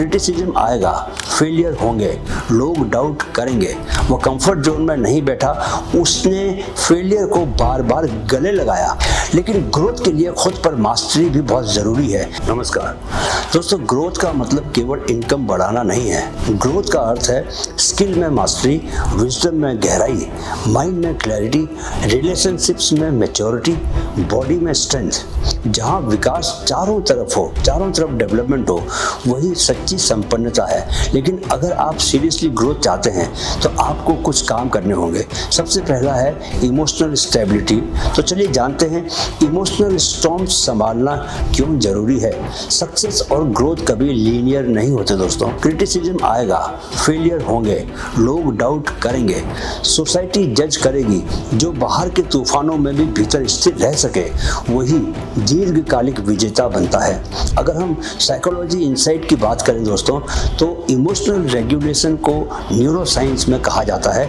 Criticism आएगा, failure होंगे, लोग डाउट करेंगे। वो कंफर्ट जोन में नहीं बैठा, उसने फेलियर को बार बार गले लगाया। लेकिन ग्रोथ के लिए खुद पर मास्टरी भी बहुत जरूरी है। नमस्कार दोस्तों, ग्रोथ का मतलब केवल इनकम बढ़ाना नहीं है। ग्रोथ का अर्थ है स्किल में मास्टरी, विजडम में गहराई, माइंड में क्लैरिटी, रिलेशनशिप्स में मैच्योरिटी, बॉडी में स्ट्रेंथ। जहाँ विकास चारों तरफ हो, चारों तरफ डेवलपमेंट हो, वही सच्ची संपन्नता है। लेकिन अगर आप सीरियसली ग्रोथ चाहते हैं तो आपको कुछ काम करने होंगे। सबसे पहला है इमोशनल स्टेबिलिटी। तो चलिए जानते हैं इमोशनल स्टॉर्म्स संभालना क्यों जरूरी है। सक्सेस और ग्रोथ कभी लीनियर नहीं होते दोस्तों। क्रिटिसिज्म आएगा, फेलियर होंगे, लोग डाउट करेंगे, सोसाइटी जज करेगी। जो बाहर के तूफानों में भी भीतर स्थिर रह सके वही दीर्घकालिक विजेता बनता है। अगर हम साइकोलॉजी इनसाइट की बात करें दोस्तों, तो इमोशनल रेगुलेशन को न्यूरोसाइंस में कहा जाता है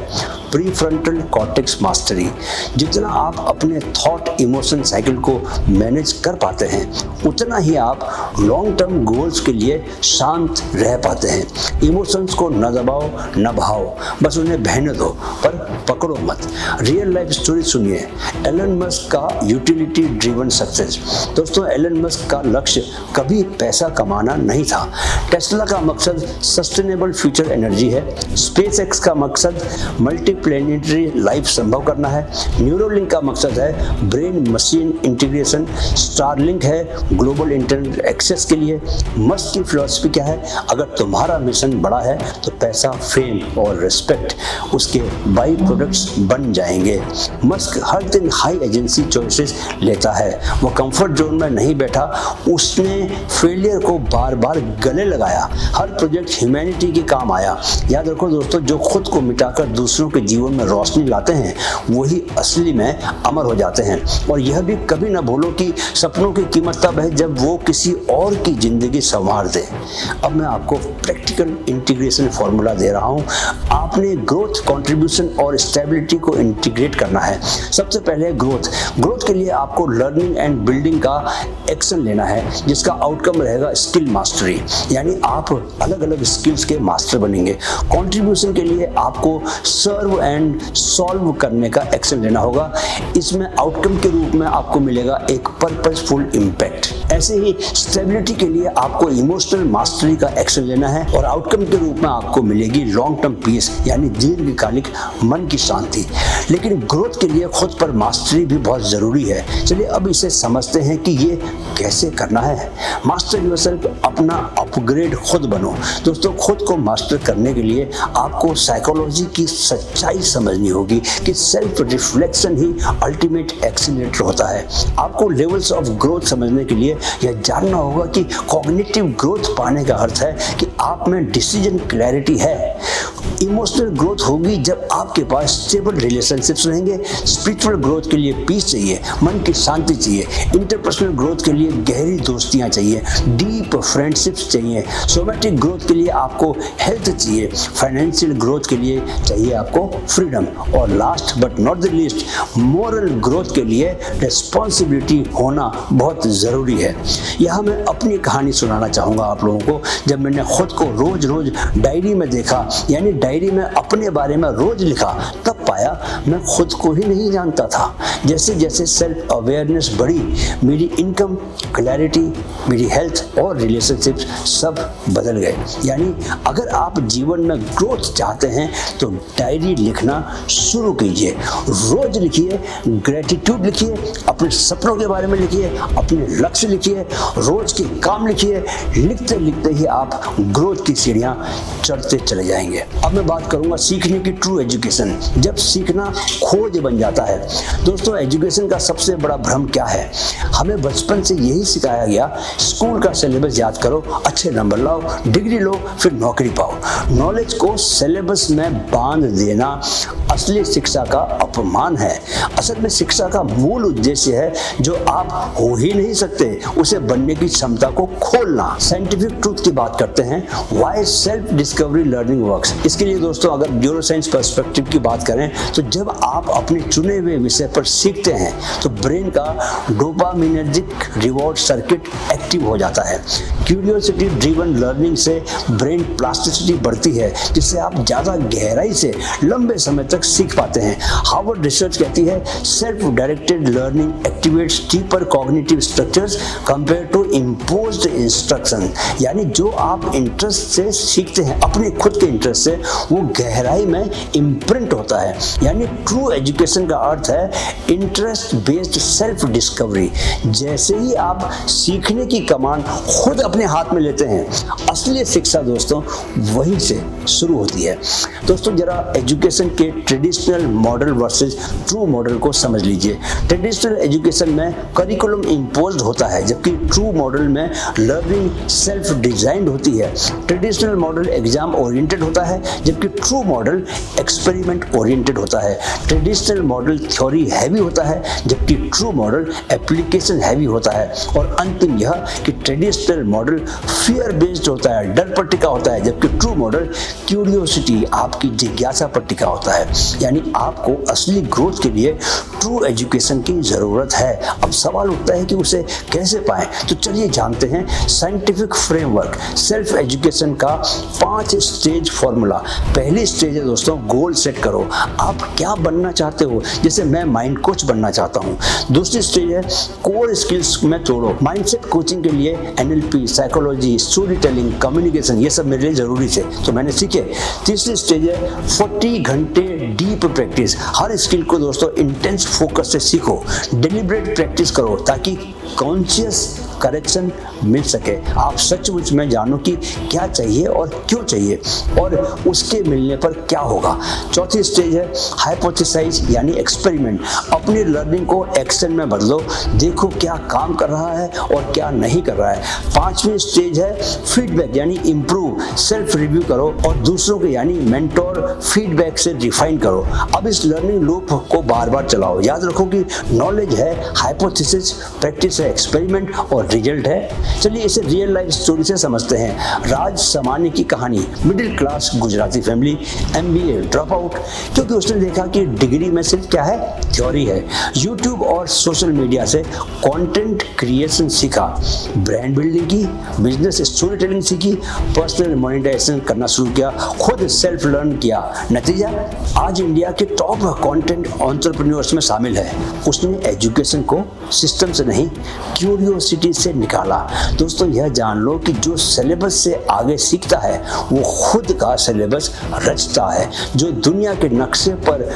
प्रीफ्रंटल कॉर्टेक्स मास्टरी। जितना आप अपने थॉट इमोशन साइकिल को मैनेज कर पाते हैं, उतना ही आप लॉन्ग टर्म गोल्स के लिए शांत रह पाते हैं। इमोशंस को न दबाओ न बहाओ, बस उन्हें बहने दो, पर पकड़ो मत। रियल लाइफ स्टोरी सुनिए। एलन मस्क का यूटिलिटी ड्रिवन सक्सेस। दोस्तों, एलन मस्क का लक्ष्य कभी पैसा कमाना नहीं था। टेस्ला का मकसद सस्टेनेबल फ्यूचर एनर्जी है। स्पेसएक्स का मकसद मल्टीप्लैनेटरी लाइफ संभव करना है। न्यूरोलिंक का मकसद है ब्रेन मशीन इंटीग्रेशन। स्टारलिंक है ग्लोबल इंटरनेट एक्सेस के लिए। मस्क की फिलॉसफी क्या है? अगर तुम्हारा मिशन बड़ा है तो पैसा, फेम और रिस्पेक्ट उसके बाई प्रोडक्ट्स बन जाएंगे। मस्क हर दिन हाई एजेंसी चॉइसेस लेता है। वो कंफर्ट जोन में नहीं बैठा, उसने फेलियर को बार बार गले लगाया। हर प्रोजेक्ट ह्यूमैनिटी के काम आया। याद रखो दोस्तों, जो खुद को मिटाकर दूसरों के जीवन में रोशनी लाते हैं वही असली में अमर हो जाते हैं। और यह भी कभी ना भूलो कि सपनों की कीमत तब है जब वो किसी और की जिंदगी संवार दे। अब मैं आपको प्रैक्टिकल इंटीग्रेशन फॉर्मूला दे रहा हूं। आपने ग्रोथ, कंट्रीब्यूशन और स्टेबिलिटी को इंटीग्रेट करना है। सबसे पहले ग्रोथ के लिए आपको लर्निंग एंड बिल्डिंग का एक्शन लेना है, जिसका आउटकम रहेगा स्किल मास्टरी, यानी आप अलग अलग स्किल्स के मास्टर बनेंगे। कंट्रीब्यूशन के लिए आपको सर्व एंड सॉल्व करने का एक्शन लेना होगा। इसमें आउटकम के रूप में आपको मिलेगा एक पर्पसफुल इम्पैक्ट। ऐसे ही स्टेबिलिटी के लिए आपको इमोशनल मास्टरी का एक्शन लेना है और आउटकम के रूप में आपको मिलेगी लॉन्ग टर्म पीस, यानी दीर्घकालिक मन की शांति। लेकिन ग्रोथ के लिए खुद पर मास्टरी भी बहुत जरूरी है। चलिए अब इसे समझते हैं कि ये कैसे करना है। मास्टर योरसेल्फ, अपना अपग्रेड खुद बनो। दोस्तों, खुद को मास्टर करने के लिए आपको साइकोलॉजी की सच्चाई समझनी होगी कि सेल्फ रिफ्लेक्शन ही अल्टीमेट एक्सीलरेटर होता है। आपको लेवल्स ऑफ ग्रोथ समझने के लिए यह जानना होगा कि कॉग्निटिव ग्रोथ पाने का अर्थ है कि आप में डिसीजन क्लैरिटी है। इमोशनल ग्रोथ होगी जब आपके पास स्टेबल रिलेशनशिप्स रहेंगे। स्पिरिचुअल ग्रोथ के लिए पीस चाहिए, मन की शांति चाहिए। इंटरपर्सनल ग्रोथ के लिए गहरी दोस्तियां चाहिए, डीप फ्रेंडशिप्स चाहिए। सोमैटिक ग्रोथ के लिए आपको हेल्थ चाहिए। फाइनेंशियल ग्रोथ के लिए चाहिए आपको फ्रीडम। और last but not the least, moral growth के लिए रिस्पॉन्सिबिलिटी होना बहुत ज़रूरी है। यहाँ मैं अपनी कहानी सुनाना चाहूँगा आप लोगों को। जब मैंने खुद को रोज रोज डायरी में देखा, यानी डायरी में अपने बारे में रोज लिखा, तब पाया मैं खुद को ही नहीं जानता था। जैसे जैसे सेल्फ अवेयरनेस बढ़ी, मेरी इनकम, क्लैरिटी, मेरी हेल्थ और रिलेशनशिप्स सब बदल गए। यानी अगर आप जीवन में ग्रोथ चाहते हैं तो डायरी लिखना शुरू कीजिए। रोज लिखिए, ग्रेटिट्यूड लिखिए, अपने सपनों के बारे में लिखिए, अपने लक्ष्य लिखिए, रोज के काम लिखिए। लिखते लिखते ही आप ग्रोथ की सीढ़ियां चढ़ते चले जाएंगे। अब मैं बात करूंगा सीखने की ट्रू एजुकेशन, जब सीखना खोज बन जाता है। दोस्तों, एजुकेशन का सबसे बड़ा भ्रम क्या है? हमें बचपन से यही सिखाया गया, स्कूल का सिलेबस याद करो, अच्छे नंबर लाओ, डिग्री लो, फिर नौकरी पाओ। नॉलेज को सिलेबस में बांध देना असली शिक्षा का अपमान है। असल में शिक्षा का मूल उद्देश्य है जो आप हो ही नहीं सकते, उसे बनने की क्षमता को खोलना। साइंटिफिक ट्रूथ की बात करते हैं, why self discovery learning works. इसके लिए चलिए दोस्तों, अगर न्यूरो साइंस पर्सपेक्टिव की बात करें तो जब आप अपने चुने हुए विषय पर सीखते हैं तो ब्रेन का डोपामिनर्जिक रिवॉर्ड सर्किट एक्टिव हो जाता है। क्यूरियोसिटी ड्रिवन लर्निंग से ब्रेन प्लास्टिसिटी बढ़ती है, जिससे आप ज़्यादा गहराई से लंबे समय तक सीख पाते हैं। हार्वर्ड रिसर्च कहती है self directed learning activates deeper cognitive structures compare to imposed instruction. यानी जो आप इंटरेस्ट से सीखते हैं, अपने खुद के इंटरेस्ट से, वो गहराई में इम्प्रिंट होता है। यानी ट्रू एजुकेशन का अर्थ है इंटरेस्ट बेस्ड सेल्फ डिस्कवरी। जैसे ही आप सीखने की कमान खुद अपने हाथ में लेते हैं, असली शिक्षा दोस्तों वहीं से शुरू होती है। दोस्तों जरा एजुकेशन के traditional model versus true model को समझ लीजिए। ट्रेडिशनल एजुकेशन में करिकुलम इम्पोज्ड होता है, जबकि ट्रू मॉडल में लर्निंग सेल्फ डिजाइंड होती है। ट्रेडिशनल मॉडल एग्जाम ओरिएंटेड होता है, जबकि ट्रू मॉडल एक्सपेरिमेंट ओरिएंटेड होता है। ट्रेडिशनल मॉडल थ्योरी हैवी होता है, जबकि ट्रू मॉडल एप्लीकेशन हैवी होता है। और अंतिम यह कि ट्रेडिशनल मॉडल फियर बेस्ड होता है, डर पर टिका होता है, जबकि ट्रू मॉडल क्यूरियोसिटी, आपकी जिज्ञासा पर टिका होता है। यानी आपको असली ग्रोथ के लिए ट्रू एजुकेशन की जरूरत है। अब सवाल उठता है कि उसे कैसे पाएं, तो चलिए जानते हैं साइंटिफिक फ्रेमवर्क सेल्फ एजुकेशन का 5 स्टेज फॉर्मूला। पहली स्टेज है दोस्तों गोल सेट करो। आप क्या बनना चाहते हो? जैसे मैं माइंड कोच बनना चाहता हूँ। दूसरी स्टेज है कोर स्किल्स में तोड़ो। माइंडसेट कोचिंग के लिए NLP, psychology, story telling, communication, ये सब मेरे लिए जरूरी थे तो मैंने सीखे। तीसरी स्टेज है 40 घंटे डीप प्रैक्टिस। हर स्किल को दोस्तों इंटेंस फोकस से सीखो, डिलिब्रेट प्रैक्टिस करो ताकि कॉन्शियस करेक्शन मिल सके। आप सचमुच में जानो कि क्या चाहिए और क्यों चाहिए और उसके मिलने पर क्या होगा। चौथी स्टेज है हाइपोथेसाइज यानी एक्सपेरिमेंट। अपनी लर्निंग को एक्शन में बदलो, देखो क्या काम कर रहा है और क्या नहीं कर रहा है। पांचवी स्टेज है फीडबैक यानी इम्प्रूव, सेल्फ रिव्यू करो और दूसरों के यानी मेंटोर फीडबैक से रिफाइन करो। अब इस लर्निंग लूप को बार बार चलाओ। याद रखो कि नॉलेज है हाइपोथेसिस, प्रैक्टिस है एक्सपेरिमेंट और रिजल्ट है। चलिए इसे रियल लाइफ स्टोरी से समझते हैं। राज समानी की कहानी, middle class Gujarati family, MBA drop out, क्योंकि उसने देखा कि डिग्री में सिर्फ क्या है, थ्योरी है। यूट्यूब और सोशल मीडिया से कंटेंट क्रिएशन सीखा, ब्रांड बिल्डिंग की, बिजनेस स्टोरी टेलिंग सीखी, पर्सनल मोनेटाइजेशन करना शुरू किया, खुद सेल्फ लर्न किया। नतीजा आज इंडिया के टॉप कंटेंट एंटरप्रेन्योर्स में शामिल है। उसने एजुकेशन को सिस्टम से नहीं क्यूरियोसिटी से निकाला। दोस्तों यह जान लो कि जो सिलेबस से आगे सीखता है वो खुद का सिलेबस रचता है। जो दुनिया के नक्शे पर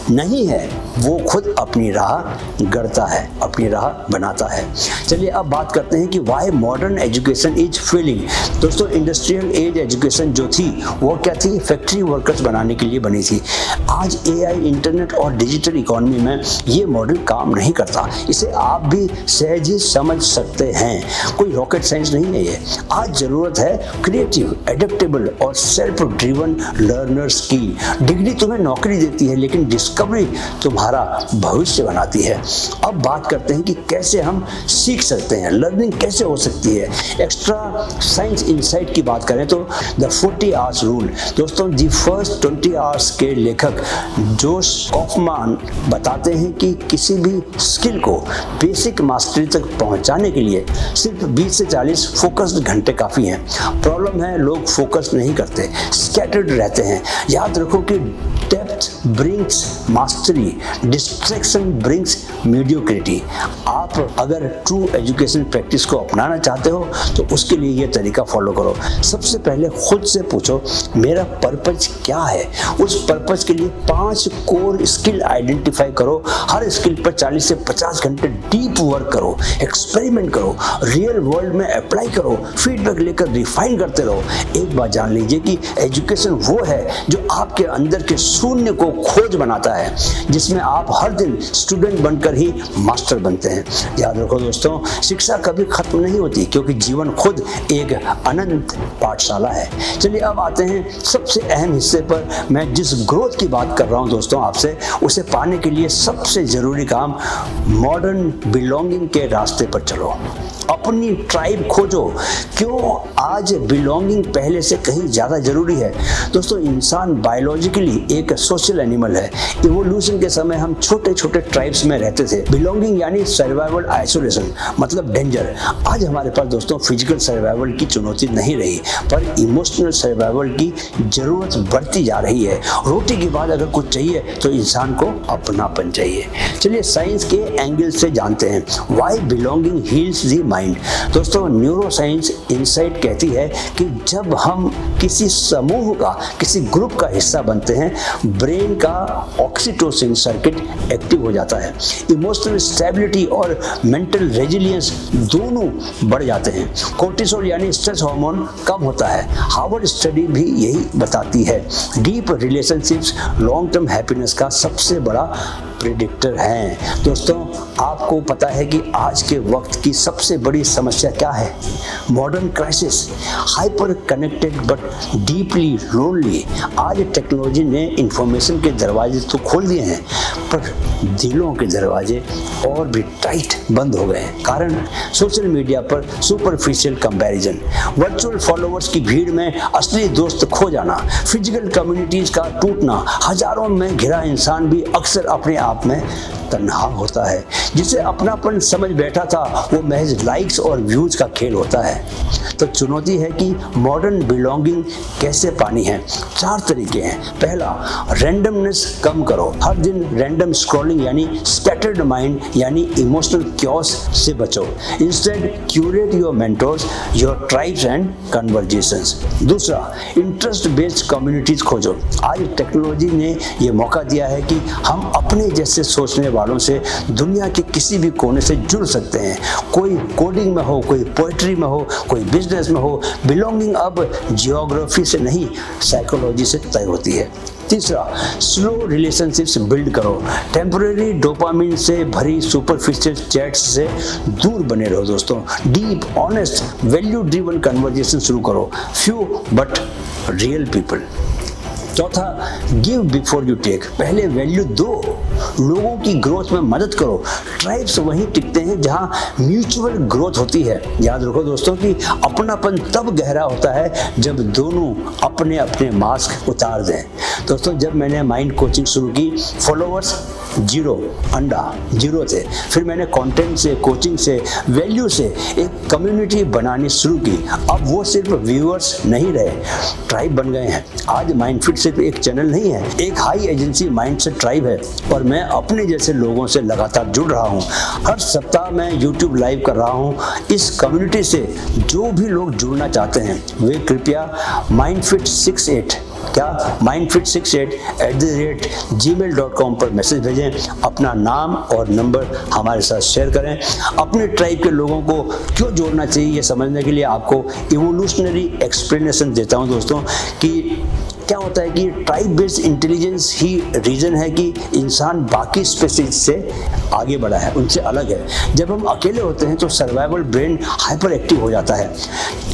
नहीं है वो खुद अपनी राह गढ़ता है, अपनी राह बनाता है। चलिए अब बात करते हैं कि why modern education is failing. दोस्तों इंडस्ट्रियल एज एजुकेशन जो थी वो क्या थी, फैक्ट्री वर्कर्स बनाने के लिए बनी थी। आज AI, इंटरनेट और डिजिटल इकोनॉमी में ये मॉडल काम नहीं करता। इसे आप भी सहज ही समझ सकते हैं, कोई रॉकेट साइंस नहीं है ये। आज जरूरत है क्रिएटिव, एडेप्टेबल और सेल्फ ड्रिवन लर्नर्स की। डिग्री तुम्हें नौकरी देती है लेकिन डिस्कवरी तुम्हारा भविष्य बनाती है। अब बात करते हैं कि कैसे हम सीख सकते हैं, लर्निंग कैसे हो सकती है। एक्स्ट्रा साइंस इनसाइट की बात करें तो द 40 आवर्स रूल। दोस्तों दी फर्स्ट 20 आवर्स के लेखक जोश कॉफमान बताते हैं कि किसी भी स्किल को बेसिक मास्टरी तक पहुंचाने के लिए सिर्फ 20 से 40 फोकस्ड घंटे काफी हैं। प्रॉब्लम है लोग फोकस नहीं करते, स्कैटर्ड रहते हैं। याद रखो कि depth brings mastery, distraction brings mediocrity. आप अगर ट्रू एजुकेशन प्रैक्टिस को अपनाना चाहते हो तो उसके लिए ये तरीका फॉलो करो। सबसे पहले खुद से पूछो मेरा पर्पज क्या है। उस पर्पज के लिए 5 कोर स्किल आइडेंटिफाई करो। हर स्किल पर 40 से 50 घंटे डीप वर्क करो, एक्सपेरिमेंट करो, रियल वर्ल्ड में अप्लाई करो, फीडबैक लेकर रिफाइन करते रहो। एक बात जान लीजिए कि एजुकेशन वो है जो आपके अंदर के शून्य को खोज बनाता है, जिसमें आप हर दिन स्टूडेंट बनकर ही मास्टर बनते हैं। याद रखो दोस्तों, शिक्षा कभी खत्म नहीं होती क्योंकि जीवन खुद एक अनंत पाठशाला है। चलिए अब आते हैं सबसे अहम हिस्से पर। मैं जिस ग्रोथ की बात कर रहा हूं दोस्तों आपसे, उसे पाने के लिए सबसे जरूरी काम मॉडर्न बिलोंगिंग के रास्ते पर चलो। अपनी ट्राइब खोजो। क्यों आज बिलोंगिंग पहले से कहीं ज़्यादा जरूरी है? दोस्तों, इंसान बायोलॉजिकली एक सोशल एनिमल है। इवोल्यूशन के समय हम छोटे छोटे ट्राइब्स में रहते थे। बिलोंगिंग यानी सर्वाइवल, आइसोलेशन मतलब डेंजर। आज हमारे पास दोस्तों फिजिकल सर्वाइवल की चुनौती नहीं रही, पर इमोशनल सर्वाइवल की जरूरत बढ़ती जा रही है। रोटी के बाद अगर कुछ चाहिए तो इंसान को अपनापन चाहिए। चलिए साइंस के एंगल से जानते हैं why belonging heels the mind. दोस्तों, न्यूरो साइंस इनसाइट कहती है कि जब हम किसी समूह का, किसी ग्रुप का हिस्सा बनते हैं, ब्रेन का ऑक्सीटोसिन सर्किट एक्टिव हो जाता है। इमोशनल स्टेबिलिटी और मेंटल रेजिलियंस दोनों बढ़ जाते हैं। कोर्टिसोल यानी स्ट्रेस हार्मोन कम होता है। हार्वर्ड स्टडी भी यही बताती है। Deep relationships long term happiness का सबसे बड़ा प्रेडिक्टर हैं। दोस्तों, आपको पता है कि आज के वक्त की सबसे बड़ी समस्या क्या है? Modern crisis, hyper connected but deeply lonely. आज टेक्नोलॉजी ने इंफॉर्मेशन के दरवाजे तो खोल दिए हैं, पर दिलों के दरवाजे और भी टाइट बंद हो गए हैं। कारण सोशल मीडिया पर सुपरफिशियल कंपैरिजन, वर्चुअल फॉलोअर्स की भीड़ में असली दोस्त खो जाना, फिजिकल कम्युनिटीज का टूटना। हजारों में घिरा इंसान भी अक्सर अपने आप में तन्हा होता है। जिसे अपनापन समझ बैठा था वो महज लाइक्स और व्यूज का खेल होता है। तो चुनौती है कि मॉडर्न बिलोंगिंग कैसे पानी है। 4 तरीके हैं। पहला, रैंडमनेस कम करो। हर दिन रैंडम स्क्रॉलिंग यानी स्कैटर्ड माइंड यानी इमोशनल क्योस से बचो। Instead curate your mentors, your tribes and conversations. दूसरा, इंटरेस्ट बेस्ड कम्युनिटीज खोजो। आज टेक्नोलॉजी ने ये मौका दिया है कि हम अपने जैसे सोचने वालों से दुनिया के किसी भी कोने से जुड़ सकते हैं। कोई कोडिंग में हो, कोई पोएट्री में हो, कोई बिजनेस में हो। बिलोंगिंग अब जियोग्राफी से नहीं, साइकोलॉजी से तय होती है। तीसरा, स्लो रिलेशनशिप्स बिल्ड करो। टेम्परेरी डोपामिन से भरी सुपरफिशियल चैट्स से दूर बने रहो दोस्तों। Deep, honest, value driven conversation शुरू करो। Few but real people. चौथा, गिव बिफोर यू टेक। पहले वैल्यू दो, लोगों की ग्रोथ में मदद करो। ट्राइब्स वहीं टिकते हैं जहां म्यूचुअल ग्रोथ होती है। याद रखो दोस्तों कि अपनापन तब गहरा होता है जब दोनों अपने अपने मास्क उतार दें। दोस्तों, जब मैंने माइंड कोचिंग शुरू की, फॉलोअर्स 0, अंडा 0 थे। फिर मैंने कंटेंट से, कोचिंग से, वैल्यू से एक कम्युनिटी बनानी शुरू की। अब वो सिर्फ व्यूअर्स नहीं रहे, ट्राइब बन गए हैं। आज माइंडफिट सिर्फ एक चैनल नहीं है, एक हाई एजेंसी माइंडसेट ट्राइब है। और मैं अपने जैसे लोगों से लगातार जुड़ रहा हूँ। हर सप्ताह मैं YouTube लाइव कर रहा हूँ। इस कम्युनिटी से जो भी लोग जुड़ना चाहते हैं वे कृपया mindfit68 mindfit68@gmail.com पर मैसेज भेजें। अपना नाम और नंबर हमारे साथ शेयर करें। अपने ट्राइब के लोगों को क्यों जोड़ना चाहिए ये समझने के लिए आपको इवोल्यूशनरी एक्सप्लेनेशन देता हूं दोस्तों कि क्या होता है कि ट्राइब बेस्ड इंटेलिजेंस ही रीजन है कि इंसान बाकी स्पीशीज से आगे बढ़ा है, उनसे अलग है। जब हम अकेले होते हैं तो सर्वाइवल ब्रेन हाइपर एक्टिव हो जाता है।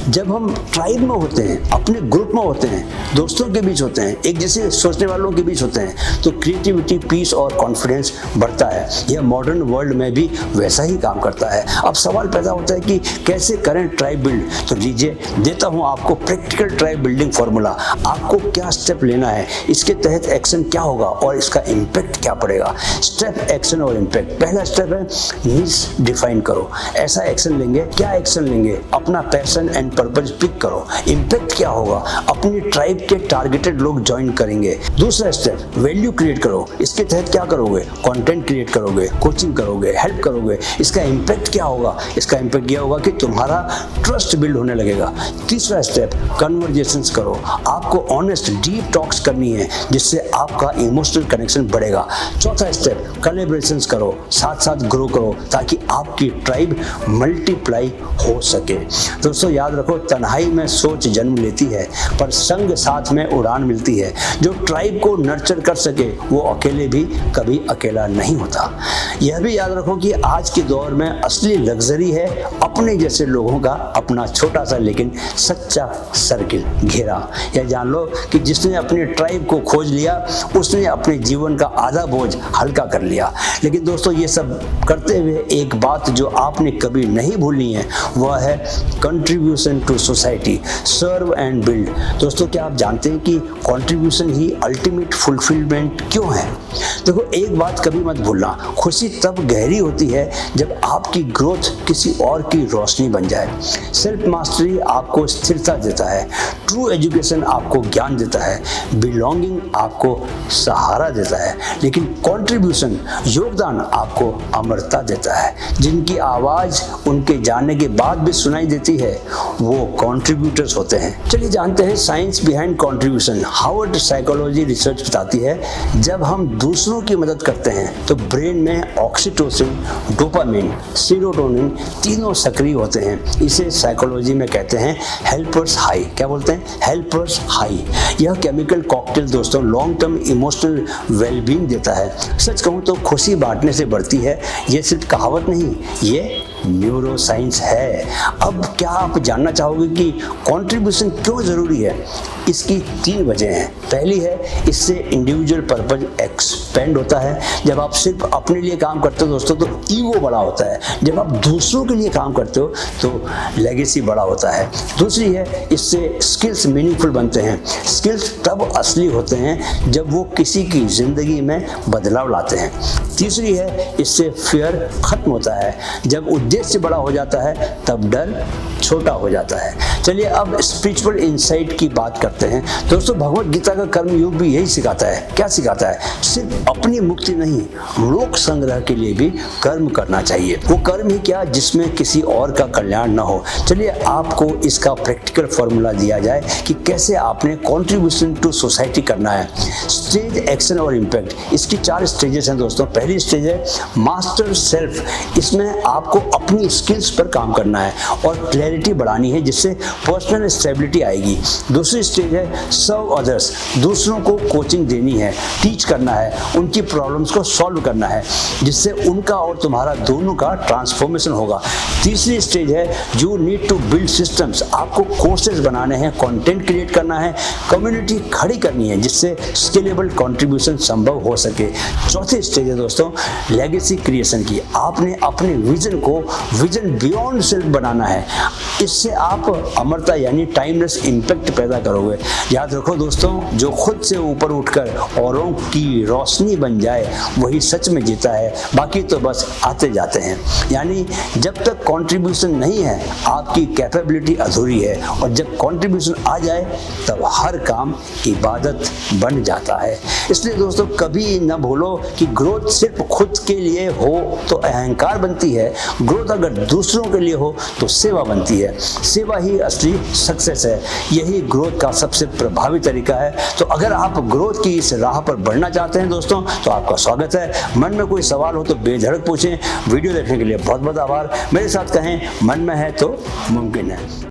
जब हम ट्राइब में होते हैं, अपने ग्रुप में होते हैं, दोस्तों के बीच होते हैं, एक जैसे सोचने वालों के बीच होते हैं, तो क्रिएटिविटी, पीस और कॉन्फिडेंस बढ़ता है। यह मॉडर्न वर्ल्ड में भी वैसा ही काम करता है। अब सवाल पैदा होता है कि कैसे करें ट्राइब बिल्ड। तो लीजिए, देता हूं आपको प्रैक्टिकल ट्राइब बिल्डिंग फॉर्मूला। आपको क्या स्टेप लेना है, इसके तहत एक्शन क्या होगा और इसका इम्पैक्ट क्या पड़ेगा। स्टेप, एक्शन और इम्पैक्ट। पहला स्टेप है नीश डिफाइन करो। ऐसा एक्शन लेंगे, क्या एक्शन लेंगे? अपना पैशन एंड पर्पस पिक करो। इम्पैक्ट क्या होगा? अपनी ट्राइब के टारगेटेड लोग ज्वाइन करेंगे। दूसरा स्टेप, वैल्यू क्रिएट करो। इसके तहत क्या करोगे? कंटेंट क्रिएट करोगे, कोचिंग करोगे, हेल्प करोगे। इसका इम्पैक्ट क्या होगा? इसका इम्पैक्ट यह होगा कि तुम्हारा ट्रस्ट बिल्ड होने लगेगा। तीसरा स्टेप, कन्वर्जेशंस करो। आपको ऑनेस्ट डीप टॉक्स करनी है जिससे आपका इमोशनल कनेक्शन बढ़ेगा। चौथा स्टेप, कोलैबोरेशंस करो, साथ साथ ग्रो करो ताकि आपकी ट्राइब मल्टीप्लाई हो सके। दोस्तों, याद रखो, तन्हाई में सोच जन्म लेती है पर संग साथ में उड़ान मिलती है। जो ट्राइब को नर्चर कर सके वो अकेले भी कभी अकेला नहीं होता। यह भी याद रखो कि आज के दौर में असली लग्जरी है अपने जैसे लोगों का अपना छोटा सा लेकिन सच्चा सर्किल घेरा। यह जान लो कि कि जिसने अपने ट्राइब को खोज लिया उसने अपने जीवन का आधा बोझ हल्का कर लिया। लेकिन दोस्तों ये सब करते हुए एक बात जो आपने कभी नहीं भूलनी है वह है contribution to society, serve and build. दोस्तों क्या आप जानते हैं कि कंट्रीब्यूशन ही अल्टीमेट फुलफिलमेंट क्यों है? देखो एक बात कभी मत भूलना, खुशी तब गहरी होती है जब आपकी ग्रोथ किसी और की रोशनी बन जाए। सेल्फ मास्टरी आपको स्थिरता देता है, ट्रू एजुकेशन आपको ज्ञान देता है, बिलोंगिंग आपको सहारा देता है, लेकिन कंट्रीब्यूशन योगदान आपको अमरता देता है। जिनकी आवाज उनके जाने के बाद भी सुनाई देती है वो कंट्रीब्यूटर्स होते हैं। चलिए जानते हैं science behind contribution. Harvard psychology research बताती है जब हम दूसरों की मदद करते हैं तो ब्रेन में ऑक्सीटोसिन, डोपामिन, सेरोटोनिन तीनों सक्रिय होते हैं। इसे साइकोलॉजी में कहते हैं हेल्पर्स हाई। क्या बोलते हैं? Helpers high. यह केमिकल कॉकटेल दोस्तों लॉन्ग टर्म इमोशनल वेलबींग देता है। सच कहूँ तो खुशी बांटने से बढ़ती है, यह सिर्फ कहावत नहीं, ये न्यूरो साइंस है। अब क्या आप जानना चाहोगे कि कंट्रीब्यूशन क्यों जरूरी है? इसकी 3 वजह हैं। पहली है इससे इंडिविजुअल पर्पज एक्सपेंड होता है। जब आप सिर्फ अपने लिए काम करते हो दोस्तों तो ईगो बड़ा होता है, जब आप दूसरों के लिए काम करते हो तो लेगेसी बड़ा होता है। दूसरी है इससे स्किल्स मीनिंगफुल बनते हैं। स्किल्स तब असली होते हैं जब वो किसी की जिंदगी में बदलाव लाते हैं। तीसरी है इससे फियर खत्म होता है। जब उद्देश्य बड़ा हो जाता है तब डर छोटा हो जाता है। चलिए अब स्पिरिचुअल इंसाइट की बात करते हैं। दोस्तों भगवत गीता का कर्म योग भी यही सिखाता है। क्या सिखाता है? सिर्फ अपनी मुक्ति नहीं, लोक संग्रह के लिए भी कर्म करना चाहिए। वो कर्म ही क्या जिसमें किसी और का कल्याण न हो। चलिए आपको इसका प्रैक्टिकल फॉर्मूला दिया जाए कि कैसे आपने कंट्रीब्यूशन टू सोसाइटी करना है। स्टेज, एक्शन और इम्पैक्ट, इसकी 4 स्टेजेस हैं दोस्तों। पहली स्टेज है मास्टर सेल्फ। इसमें आपको अपनी स्किल्स पर काम करना है और क्लैरिटी बढ़ानी है जिससे पर्सनल स्टेबिलिटी आएगी। दूसरी स्टेज है सर्व अदर्स। दूसरों को कोचिंग देनी है, टीच करना है, उनकी प्रॉब्लम्स को सॉल्व करना है जिससे उनका और तुम्हारा दोनों का ट्रांसफॉर्मेशन होगा। तीसरी स्टेज है you need to build systems. आपको कोर्सेज बनाने हैं, कंटेंट क्रिएट करना है, कम्युनिटी खड़ी करनी है जिससे स्केलेबल कंट्रीब्यूशन संभव हो सके। चौथी स्टेज है दोस्तों लेगेसी क्रिएशन की। आपने अपने विजन को विजन बियॉन्ड सेल्फ बनाना है। इससे आप अमरता यानी टाइमलेस इम्पैक्ट पैदा करोगे। याद रखो दोस्तों, जो खुद से ऊपर उठकर औरों की रोशनी बन जाए वही सच में जीता है, बाकी तो बस आते जाते हैं। यानी जब तक कंट्रीब्यूशन नहीं है आपकी कैपेबिलिटी अधूरी है, और जब कंट्रीब्यूशन आ जाए तब हर काम इबादत बन जाता है। इसलिए दोस्तों कभी न भूलो कि ग्रोथ सिर्फ खुद के लिए हो तो अहंकार बनती है, ग्रोथ अगर दूसरों के लिए हो तो सेवा बनती है। सेवा ही असली सक्सेस है। यही ग्रोथ का सबसे प्रभावी तरीका है। तो अगर आप ग्रोथ की इस राह पर बढ़ना चाहते हैं दोस्तों तो आपका स्वागत है। मन में कोई सवाल हो तो बेधड़क पूछें। वीडियो देखने के लिए बहुत बहुत आभार। मेरे साथ कहें मन में है तो मुमकिन है।